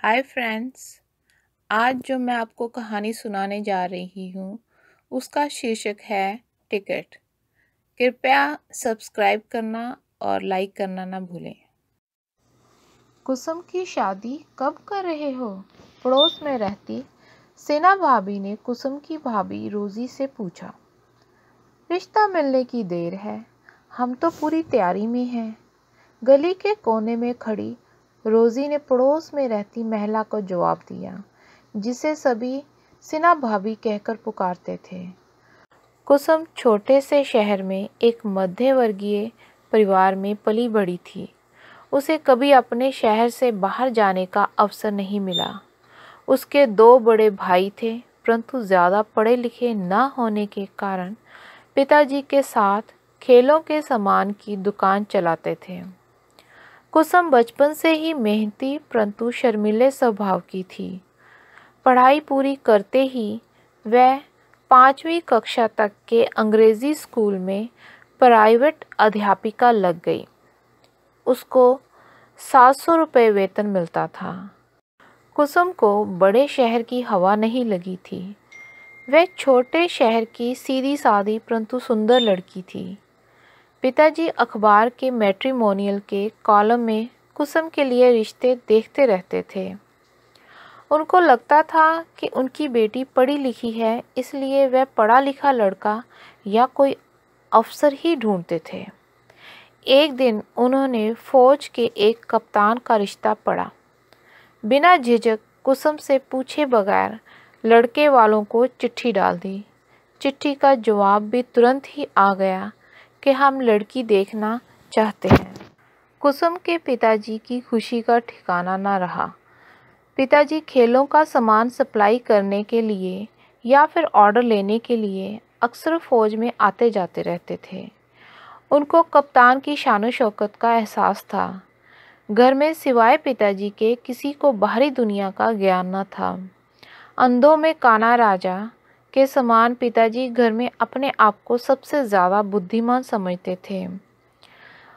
Hi friends. आज जो मैं आपको कहानी सुनाने जा रही हूँ उसका शीर्षक है टिकट। कृपया सब्सक्राइब करना और लाइक करना ना भूलें। कुसुम की शादी कब कर रहे हो? पड़ोस में रहती सेना भाभी ने कुसुम की भाभी रोजी से पूछा। रिश्ता मिलने की देर है, हम तो पूरी तैयारी में हैं। गली के कोने में खड़ी रोजी ने पड़ोस में रहती महिला को जवाब दिया, जिसे सभी सिन्हा भाभी कहकर पुकारते थे। कुसुम छोटे से शहर में एक मध्यवर्गीय परिवार में पली बढ़ी थी। उसे कभी अपने शहर से बाहर जाने का अवसर नहीं मिला। उसके दो बड़े भाई थे, परंतु ज़्यादा पढ़े लिखे न होने के कारण पिताजी के साथ खेलों के सामान की दुकान चलाते थे। कुसुम बचपन से ही मेहनती परंतु शर्मीले स्वभाव की थी। पढ़ाई पूरी करते ही वह 5वीं कक्षा तक के अंग्रेजी स्कूल में प्राइवेट अध्यापिका लग गई। उसको 700 रुपये वेतन मिलता था। कुसुम को बड़े शहर की हवा नहीं लगी थी। वह छोटे शहर की सीधी सादी परंतु सुंदर लड़की थी। पिताजी अखबार के मैट्रिमोनियल के कॉलम में कुसुम के लिए रिश्ते देखते रहते थे। उनको लगता था कि उनकी बेटी पढ़ी लिखी है, इसलिए वह पढ़ा लिखा लड़का या कोई अफसर ही ढूंढते थे। एक दिन उन्होंने फौज के एक कप्तान का रिश्ता पढ़ा। बिना झिझक कुसुम से पूछे बगैर लड़के वालों को चिट्ठी डाल दी। चिट्ठी का जवाब भी तुरंत ही आ गया कि हम लड़की देखना चाहते हैं। कुसुम के पिताजी की खुशी का ठिकाना न रहा। पिताजी खेलों का सामान सप्लाई करने के लिए या फिर ऑर्डर लेने के लिए अक्सर फौज में आते जाते रहते थे। उनको कप्तान की शान शौकत का एहसास था। घर में सिवाय पिताजी के किसी को बाहरी दुनिया का ज्ञान न था। अंधों में काना राजा के समान पिताजी घर में अपने आप को सबसे ज़्यादा बुद्धिमान समझते थे।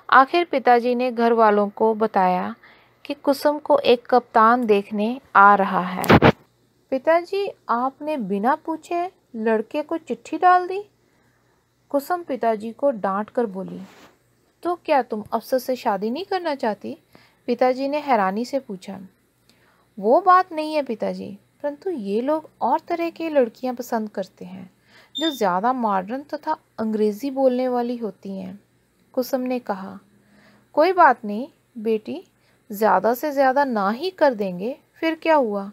आखिर पिताजी ने घर वालों को बताया कि कुसुम को एक कप्तान देखने आ रहा है। पिताजी, आपने बिना पूछे लड़के को चिट्ठी डाल दी? कुसुम पिताजी को डांट कर बोली। तो क्या तुम अफसर से शादी नहीं करना चाहती? पिताजी ने हैरानी से पूछा। वो बात नहीं है पिताजी, परंतु ये लोग और तरह की लड़कियां पसंद करते हैं, जो ज़्यादा मॉडर्न तथा अंग्रेज़ी बोलने वाली होती हैं। कुसुम ने कहा। कोई बात नहीं बेटी, ज़्यादा से ज़्यादा ना ही कर देंगे, फिर क्या हुआ?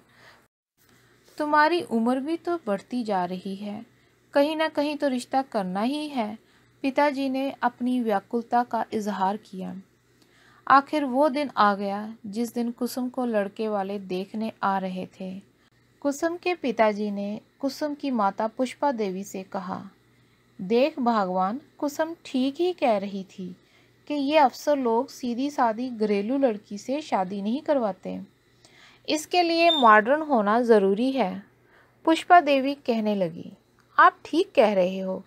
तुम्हारी उम्र भी तो बढ़ती जा रही है, कहीं ना कहीं तो रिश्ता करना ही है। पिताजी ने अपनी व्याकुलता का इजहार किया। आखिर वो दिन आ गया जिस दिन कुसुम को लड़के वाले देखने आ रहे थे। कुसुम के पिताजी ने कुसुम की माता पुष्पा देवी से कहा, देख भगवान, कुसुम ठीक ही कह रही थी कि ये अफसर लोग सीधी सादी घरेलू लड़की से शादी नहीं करवाते। इसके लिए मॉडर्न होना ज़रूरी है। पुष्पा देवी कहने लगी, आप ठीक कह रहे हो,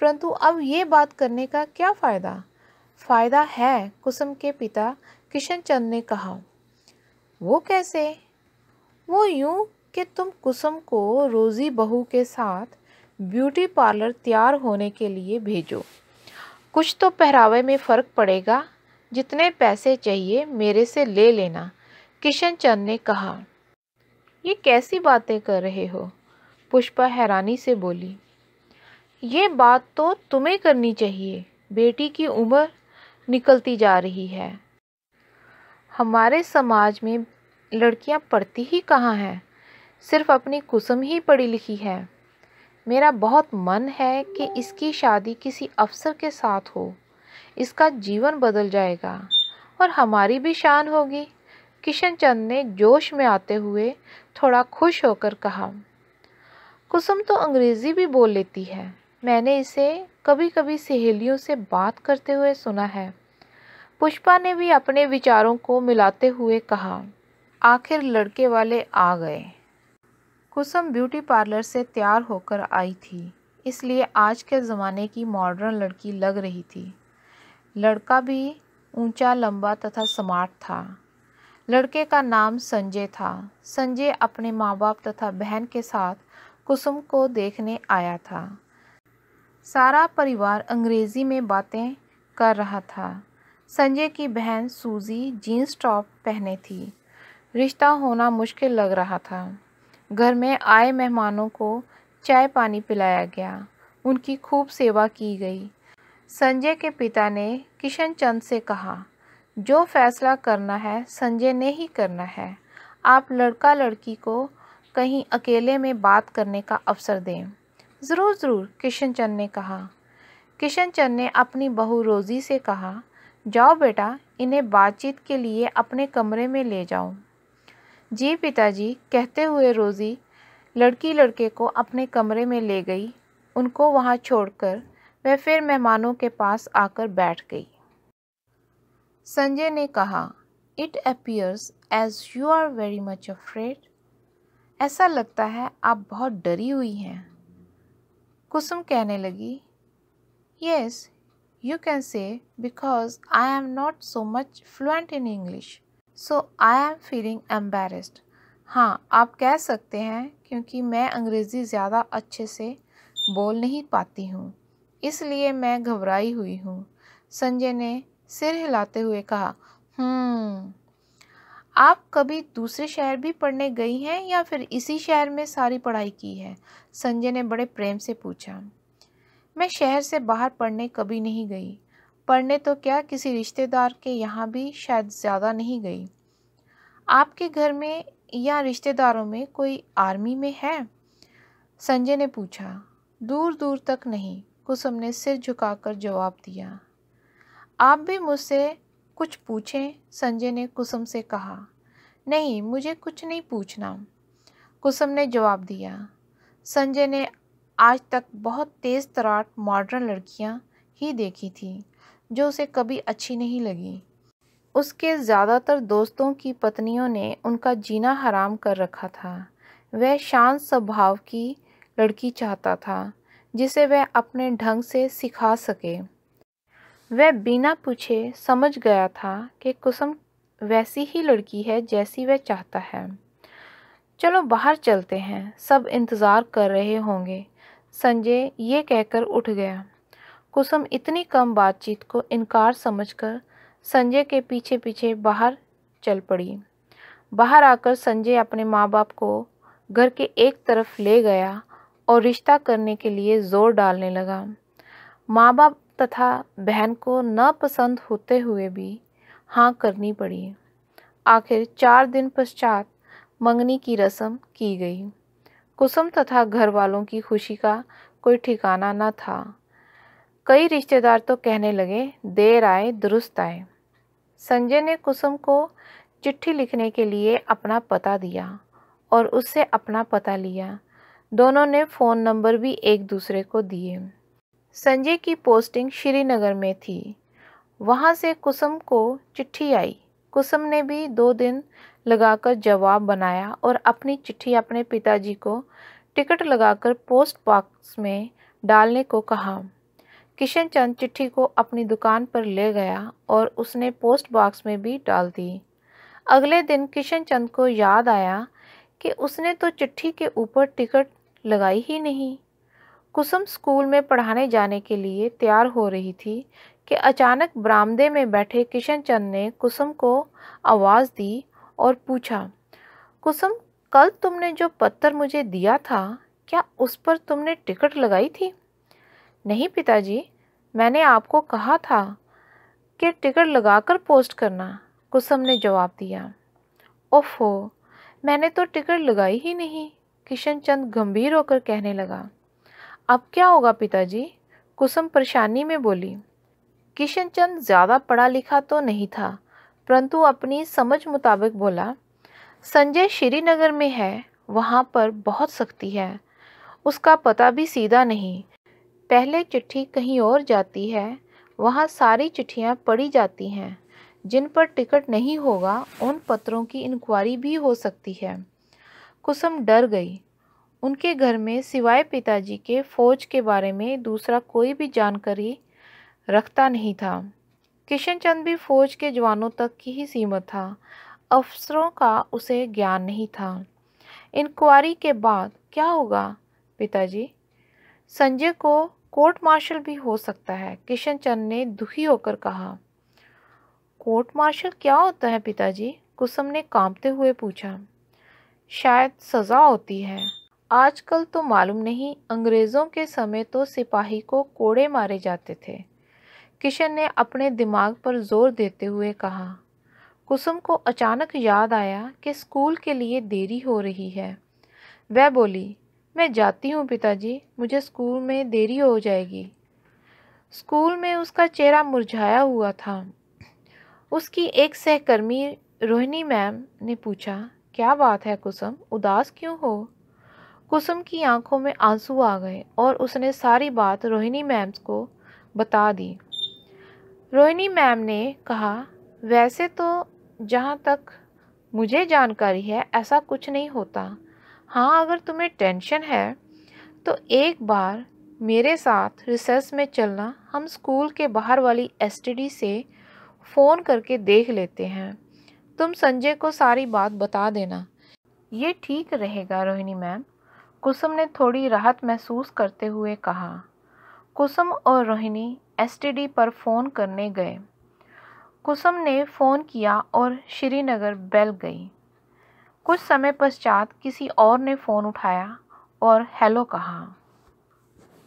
परंतु अब ये बात करने का क्या फ़ायदा? फ़ायदा है, कुसुम के पिता किशन चंद ने कहा। वो कैसे? वो यूं कि तुम कुसुम को रोज़ी बहू के साथ ब्यूटी पार्लर तैयार होने के लिए भेजो। कुछ तो पहरावे में फ़र्क पड़ेगा। जितने पैसे चाहिए मेरे से ले लेना, किशन चंद ने कहा। ये कैसी बातें कर रहे हो? पुष्पा हैरानी से बोली। ये बात तो तुम्हें करनी चाहिए। बेटी की उम्र निकलती जा रही है। हमारे समाज में लड़कियां पढ़ती ही कहाँ हैं? सिर्फ अपनी कुसुम ही पढ़ी लिखी है। मेरा बहुत मन है कि इसकी शादी किसी अफसर के साथ हो। इसका जीवन बदल जाएगा और हमारी भी शान होगी। किशन चंद ने जोश में आते हुए थोड़ा खुश होकर कहा। कुसुम तो अंग्रेज़ी भी बोल लेती है। मैंने इसे कभी कभी सहेलियों से बात करते हुए सुना है। पुष्पा ने भी अपने विचारों को मिलाते हुए कहा। आखिर लड़के वाले आ गए। कुसुम ब्यूटी पार्लर से तैयार होकर आई थी, इसलिए आज के ज़माने की मॉडर्न लड़की लग रही थी। लड़का भी ऊंचा, लंबा तथा स्मार्ट था। लड़के का नाम संजय था। संजय अपने माँ बाप तथा बहन के साथ कुसुम को देखने आया था। सारा परिवार अंग्रेजी में बातें कर रहा था। संजय की बहन सूजी जीन्स टॉप पहने थी। रिश्ता होना मुश्किल लग रहा था। घर में आए मेहमानों को चाय पानी पिलाया गया। उनकी खूब सेवा की गई। संजय के पिता ने किशन चंद से कहा, जो फैसला करना है संजय ने ही करना है। आप लड़का लड़की को कहीं अकेले में बात करने का अवसर दें। ज़रूर ज़रूर, किशन चंद ने कहा। किशन चंद ने अपनी बहू रोज़ी से कहा, जाओ बेटा, इन्हें बातचीत के लिए अपने कमरे में ले जाओ। जी पिताजी, कहते हुए रोज़ी लड़की लड़के को अपने कमरे में ले गई। उनको वहाँ छोड़कर वह फिर मेहमानों के पास आकर बैठ गई। संजय ने कहा, it appears as you are very much afraid. ऐसा लगता है आप बहुत डरी हुई हैं। कुसुम कहने लगी, yes, you can say, because I am not so much fluent in English, so I am feeling embarrassed. हाँ, आप कह सकते हैं, क्योंकि मैं अंग्रेज़ी ज़्यादा अच्छे से बोल नहीं पाती हूँ, इसलिए मैं घबराई हुई हूँ। संजय ने सिर हिलाते हुए कहा, आप कभी दूसरे शहर भी पढ़ने गई हैं या फिर इसी शहर में सारी पढ़ाई की है? संजय ने बड़े प्रेम से पूछा। मैं शहर से बाहर पढ़ने कभी नहीं गई। पढ़ने तो क्या, किसी रिश्तेदार के यहाँ भी शायद ज़्यादा नहीं गई। आपके घर में या रिश्तेदारों में कोई आर्मी में है? संजय ने पूछा। दूर दूर तक नहीं, कुसुम ने सिर झुकाकर जवाब दिया। आप भी मुझसे कुछ पूछें, संजय ने कुसुम से कहा। नहीं, मुझे कुछ नहीं पूछना, कुसुम ने जवाब दिया। संजय ने आज तक बहुत तेज़ तरार मॉडर्न लड़कियां ही देखी थी, जो उसे कभी अच्छी नहीं लगी। उसके ज़्यादातर दोस्तों की पत्नियों ने उनका जीना हराम कर रखा था। वह शांत स्वभाव की लड़की चाहता था, जिसे वह अपने ढंग से सिखा सके। वह बिना पूछे समझ गया था कि कुसुम वैसी ही लड़की है जैसी वह चाहता है। चलो बाहर चलते हैं, सब इंतज़ार कर रहे होंगे, संजय ये कहकर उठ गया। कुसुम इतनी कम बातचीत को इनकार समझकर संजय के पीछे पीछे बाहर चल पड़ी। बाहर आकर संजय अपने माँ बाप को घर के एक तरफ ले गया और रिश्ता करने के लिए ज़ोर डालने लगा। माँ बाप तथा बहन को न पसंद होते हुए भी हाँ करनी पड़ी। आखिर 4 दिन पश्चात मंगनी की रस्म की गई। कुसुम तथा घर वालों की खुशी का कोई ठिकाना न था। कई रिश्तेदार तो कहने लगे, देर आए दुरुस्त आए। संजय ने कुसुम को चिट्ठी लिखने के लिए अपना पता दिया और उससे अपना पता लिया। दोनों ने फ़ोन नंबर भी एक दूसरे को दिए। संजय की पोस्टिंग श्रीनगर में थी। वहाँ से कुसुम को चिट्ठी आई। कुसुम ने भी 2 दिन लगाकर जवाब बनाया और अपनी चिट्ठी अपने पिताजी को टिकट लगाकर पोस्ट बॉक्स में डालने को कहा। किशन चंद चिट्ठी को अपनी दुकान पर ले गया और उसने पोस्ट बॉक्स में भी डाल दी। अगले दिन किशन चंद को याद आया कि उसने तो चिट्ठी के ऊपर टिकट लगाई ही नहीं। कुसुम स्कूल में पढ़ाने जाने के लिए तैयार हो रही थी कि अचानक बरामदे में बैठे किशन चंद ने कुसुम को आवाज़ दी और पूछा, कुसुम, कल तुमने जो पत्र मुझे दिया था, क्या उस पर तुमने टिकट लगाई थी? नहीं पिताजी, मैंने आपको कहा था कि टिकट लगाकर पोस्ट करना, कुसुम ने जवाब दिया। ओफो, मैंने तो टिकट लगाई ही नहीं, किशन चंद गंभीर होकर कहने लगा। अब क्या होगा पिताजी? कुसुम परेशानी में बोली। किशन चंद ज़्यादा पढ़ा लिखा तो नहीं था, परंतु अपनी समझ मुताबिक बोला, संजय श्रीनगर में है, वहाँ पर बहुत सख्ती है। उसका पता भी सीधा नहीं। पहले चिट्ठी कहीं और जाती है, वहाँ सारी चिट्ठियाँ पढ़ी जाती हैं। जिन पर टिकट नहीं होगा, उन पत्रों की इंक्वायरी भी हो सकती है। कुसुम डर गई। उनके घर में सिवाय पिताजी के फ़ौज के बारे में दूसरा कोई भी जानकारी रखता नहीं था। किशन चंद भी फ़ौज के जवानों तक की ही सीमित था। अफसरों का उसे ज्ञान नहीं था। इंक्वायरी के बाद क्या होगा पिताजी? संजय को कोर्ट मार्शल भी हो सकता है, किशन चंद ने दुखी होकर कहा। कोर्ट मार्शल क्या होता है पिताजी? कुसुम ने कांपते हुए पूछा। शायद सजा होती है। आजकल तो मालूम नहीं, अंग्रेज़ों के समय तो सिपाही को कोड़े मारे जाते थे। किशन ने अपने दिमाग पर जोर देते हुए कहा। कुसुम को अचानक याद आया कि स्कूल के लिए देरी हो रही है। वह बोली, मैं जाती हूँ पिताजी, मुझे स्कूल में देरी हो जाएगी। स्कूल में उसका चेहरा मुरझाया हुआ था। उसकी एक सहकर्मी रोहिणी मैम ने पूछा, क्या बात है कुसुम, उदास क्यों हो? कुसुम की आंखों में आंसू आ गए और उसने सारी बात रोहिणी मैम को बता दी। रोहिणी मैम ने कहा, वैसे तो जहाँ तक मुझे जानकारी है ऐसा कुछ नहीं होता। हाँ, अगर तुम्हें टेंशन है तो एक बार मेरे साथ रिसेस में चलना, हम स्कूल के बाहर वाली एसटीडी से फ़ोन करके देख लेते हैं। तुम संजय को सारी बात बता देना। ये ठीक रहेगा रोहिणी मैम, कुसुम ने थोड़ी राहत महसूस करते हुए कहा। कुसुम और रोहिणी एसटीडी पर फ़ोन करने गए। कुसुम ने फ़ोन किया और श्रीनगर बेल गई। कुछ समय पश्चात किसी और ने फ़ोन उठाया और हेलो कहा।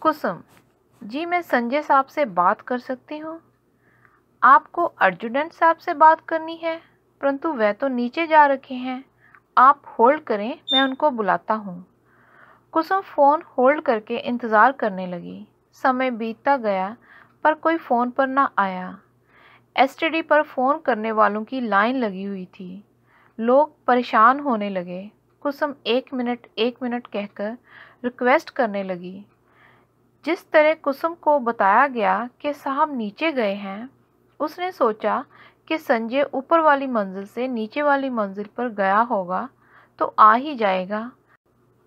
कुसुम जी, मैं संजय साहब से बात कर सकती हूँ? आपको एडजुटेंट साहब से बात करनी है, परंतु वह तो नीचे जा रखे हैं। आप होल्ड करें, मैं उनको बुलाता हूँ। कुसुम फ़ोन होल्ड करके इंतज़ार करने लगी। समय बीतता गया पर कोई फ़ोन पर ना आया। एसटीडी पर फ़ोन करने वालों की लाइन लगी हुई थी। लोग परेशान होने लगे। कुसुम एक मिनट कहकर रिक्वेस्ट करने लगी। जिस तरह कुसुम को बताया गया कि साहब नीचे गए हैं, उसने सोचा कि संजय ऊपर वाली मंजिल से नीचे वाली मंजिल पर गया होगा तो आ ही जाएगा।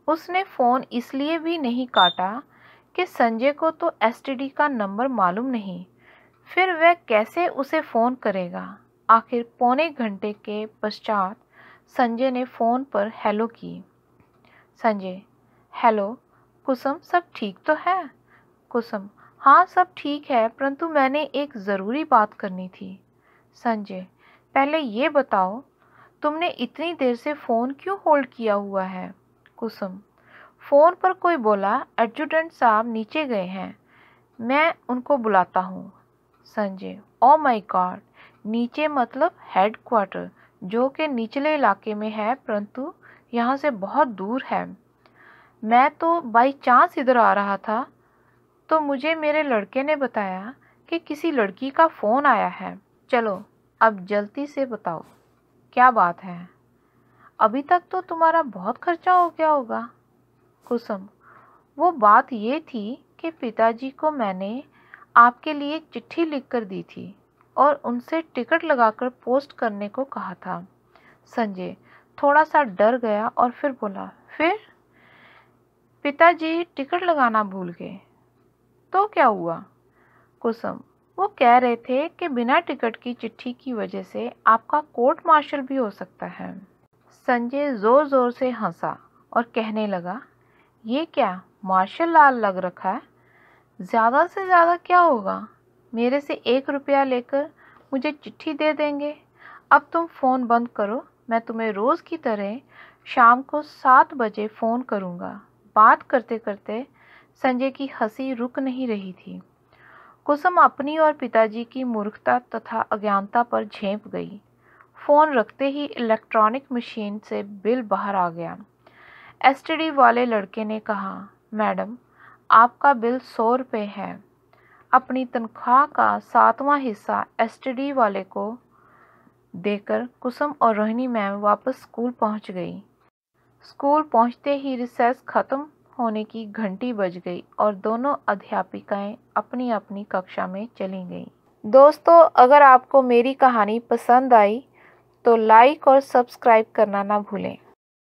उसने फ़ोन इसलिए भी नहीं काटा कि संजय को तो एसटीडी का नंबर मालूम नहीं, फिर वह कैसे उसे फ़ोन करेगा। आखिर पौने घंटे के पश्चात संजय ने फ़ोन पर हेलो की। संजय, हेलो कुसुम, सब ठीक तो है? कुसुम, हाँ सब ठीक है, परंतु मैंने एक ज़रूरी बात करनी थी। संजय, पहले ये बताओ तुमने इतनी देर से फ़ोन क्यों होल्ड किया हुआ है? कुसुम, फ़ोन पर कोई बोला एडजुटेंट साहब नीचे गए हैं, मैं उनको बुलाता हूँ। संजय, ओ माय गॉड, नीचे मतलब हेड क्वार्टर, जो कि निचले इलाके में है, परंतु यहाँ से बहुत दूर है। मैं तो बाई चांस इधर आ रहा था तो मुझे मेरे लड़के ने बताया कि किसी लड़की का फ़ोन आया है। चलो अब जल्दी से बताओ क्या बात है? अभी तक तो तुम्हारा बहुत खर्चा हो गया होगा। कुसुम, वो बात ये थी कि पिताजी को मैंने आपके लिए चिट्ठी लिखकर दी थी और उनसे टिकट लगाकर पोस्ट करने को कहा था। संजय थोड़ा सा डर गया और फिर बोला, फिर? पिताजी टिकट लगाना भूल गए। तो क्या हुआ? कुसुम, वो कह रहे थे कि बिना टिकट की चिट्ठी की वजह से आपका कोर्ट मार्शल भी हो सकता है। संजय ज़ोर ज़ोर से हंसा और कहने लगा, ये क्या मार्शल लाल लग रखा है? ज़्यादा से ज़्यादा क्या होगा, मेरे से 1 रुपया लेकर मुझे चिट्ठी दे देंगे। अब तुम फ़ोन बंद करो, मैं तुम्हें रोज़ की तरह शाम को 7 बजे फ़ोन करूँगा। बात करते करते संजय की हंसी रुक नहीं रही थी। कुसुम अपनी और पिताजी की मूर्खता तथा अज्ञानता पर झेंप गई। फ़ोन रखते ही इलेक्ट्रॉनिक मशीन से बिल बाहर आ गया। एसटीडी वाले लड़के ने कहा, मैडम आपका बिल 100 रुपये है। अपनी तनख्वाह का 7वां हिस्सा एसटीडी वाले को देकर कुसुम और रोहिणी मैम वापस स्कूल पहुंच गई। स्कूल पहुंचते ही रिसेस खत्म होने की घंटी बज गई और दोनों अध्यापिकाएं अपनी अपनी कक्षा में चली गईं। दोस्तों, अगर आपको मेरी कहानी पसंद आई तो लाइक और सब्सक्राइब करना ना भूलें।